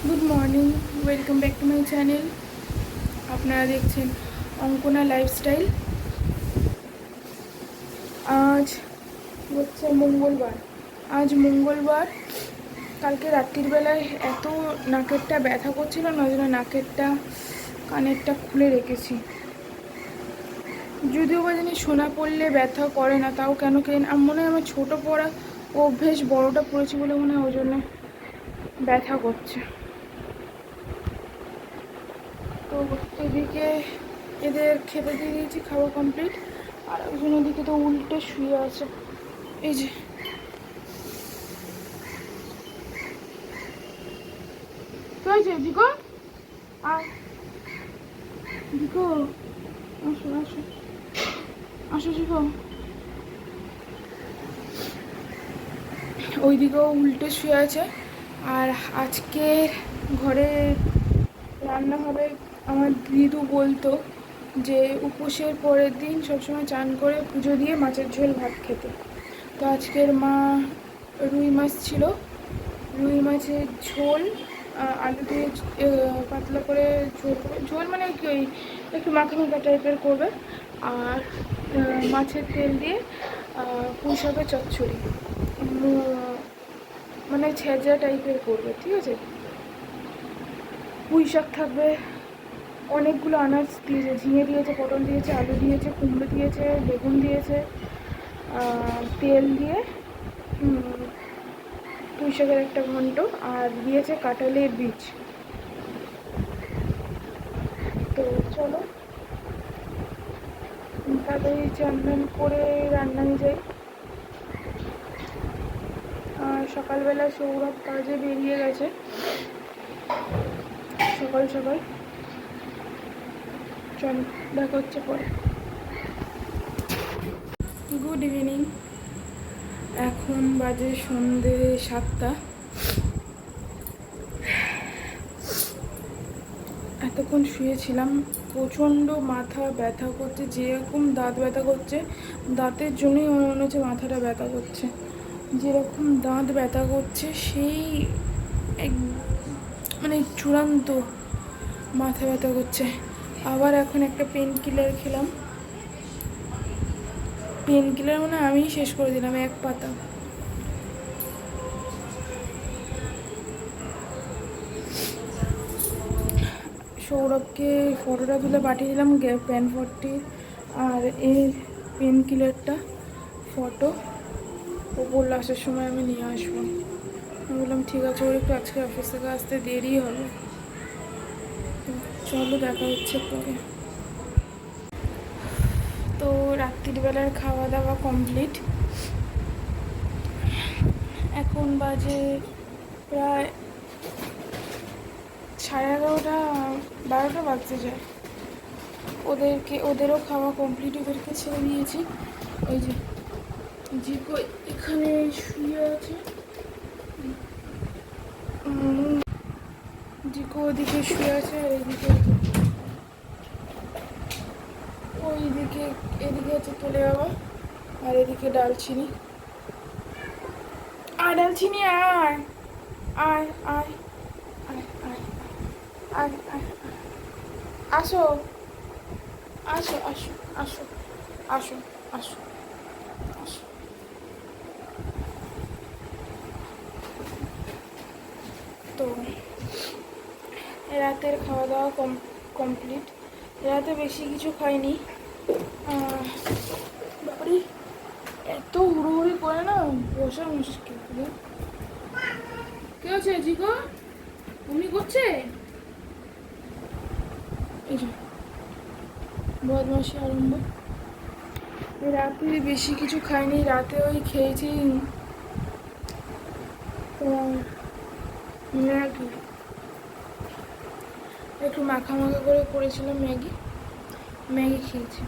Good morning, welcome back to my channel. আপনারা দেখছেন Ankana lifestyle. আজ হচ্ছে মঙ্গলবার। কালকে রাত্রির বেলায় এত নাকেরটা ব্যথা করছিল না, যেন নাকেরটা কানেরটা খুলে রেখেছি। যদিও বা জানি সোনা পড়লে ব্যথা করে না, তাও কেন মনে হয় আমার ছোটো পড়া অভ্যেস, বড়োটা পড়েছি বলে মনে হয় ওই জন্য ব্যথা করছে। তো এদিকে এদের খেতে দিয়ে দিয়েছি, খাওয়া কমপ্লিট। আর একজন ওদিকে তো উল্টে শুয়ে আছে। এই যে কি হয়েছে জিকো? আর জিকো, আসো আসো আসো জিকো। ওইদিকেও উল্টে শুয়ে আছে। আর আজকে ঘরে রান্না হবে। আমার দিদু বলতো যে উপোসের পরের দিন সবসময় চান করে পুজো দিয়ে মাছের ঝোল ভাত খেতে। তো আজকের মা রুই মাছ ছিল, রুই মাছের ঝোল আলু দিয়ে পাতলা করে ঝোল মানে কি ওই একটু মাখা মাখা টাইপের করবে। আর মাছের তেল দিয়ে পুঁই শাকের চচ্চড়ি, মানে ছেঁচা টাইপের করবে, ঠিক আছে। পুঁই শাক থাকবে, অনেকগুলো আনাজ দিয়েছে, ঝিঙে দিয়েছে, পটল দিয়েছে, আলু দিয়েছে, কুমড়ো দিয়েছে, বেগুন দিয়েছে, তেল দিয়ে পুঁই শাকের একটা ঘন্ট, আর দিয়েছে কাঁঠালের বীজ। তো চলো তাড়াতাড়ি চান করে রান্নায় যাই। আর সকালবেলা সৌরভ কাজে বেরিয়ে গেছে সকাল সকাল। চল দেখা হচ্ছে পরে। গুড ইভিনিং, এখন বাজে সন্ধে 7টা। এতক্ষণ শুয়েছিলাম, প্রচণ্ড মাথা ব্যথা করছে, যেরকম দাঁত ব্যথা করছে, দাঁতের জন্যই মনে হচ্ছে মাথাটা ব্যথা করছে। যেরকম দাঁত ব্যথা করছে সেই এক মানে চূড়ান্ত মাথা ব্যথা করছে। আবার এখন একটা পেন কিলার খেলাম, পেন কিলার মানে আমিই শেষ করে দিলাম এক পাতা। সৌরভকে ফটোটা তুলে পাঠিয়ে দিলাম প্যান 40 আর এই পেন কিলারটা ফটো। ও বললো আসার সময় আমি নিয়ে আসবো। আমি বললাম ঠিক আছে, ওর একটু আজকে অফিস থেকে আসতে দেরি হবে। চলো দেখা হচ্ছে পরে। তো রাত্রিবেলার খাওয়া দাওয়া কমপ্লিট। এখন বাজে প্রায় 11:30, 12টা বাজতে যায়। ওদেরও খাওয়া কমপ্লিট, ওদেরকে ছেড়ে দিয়েছি। এই যে জিকো এখানে শুয়ে আছে, জিকো ওদিকে শুয়ে আছে, আর এদিকে ওইদিকে এদিকে হচ্ছে চলে যাওয়া। আর এদিকে ডালচিনি, ডালচিনি আয় আয় আয় আয় আয় আয় আয়, আসো আসো আসো আসো আসো আসো আসো। তো রাতের খাওয়া দাওয়া কমপ্লিট। রাতে বেশি কিছু খাইনি। বাবারে এত হুড়োহুড়ি করে না, বসা মুশকিল। কে আছে জিগো? উনি করছে এই যে বদমাসি আরম্ভ। রাতে বেশি কিছু খাইনি, রাতে ওই খেয়েছি ম্যাগি, একটু মাখা মাখা করে করেছিলাম ম্যাগি খেয়েছি।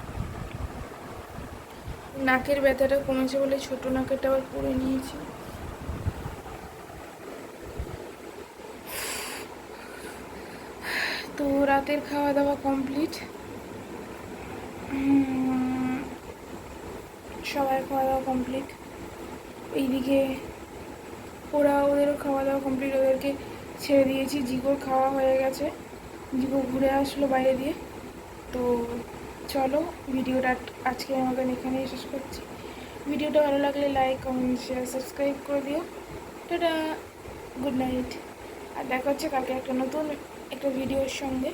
নাকের ব্যথাটা কমেছে বলে ছোট নাকেরটা আবার পরে নিয়েছি। তো রাতের খাওয়া দাওয়া কমপ্লিট, সবার খাওয়া দাওয়া কমপ্লিট। এইদিকে ওদেরও খাওয়া দাওয়া কমপ্লিট, ওদেরকে ছেড়ে দিয়েছি। জিগোর খাওয়া হয়ে গেছে, জিগো ঘুরে আসলো বাইরে দিয়ে। তো চলো ভিডিওটা আজকে আমাদের এখানেই শেষ করছি। ভিডিওটা ভালো লাগলে লাইক, কমেন্ট, শেয়ার, সাবস্ক্রাইব করে দিও। Tata, good night. আর দেখা হচ্ছে কালকে একটা নতুন একটা ভিডিওর সঙ্গে।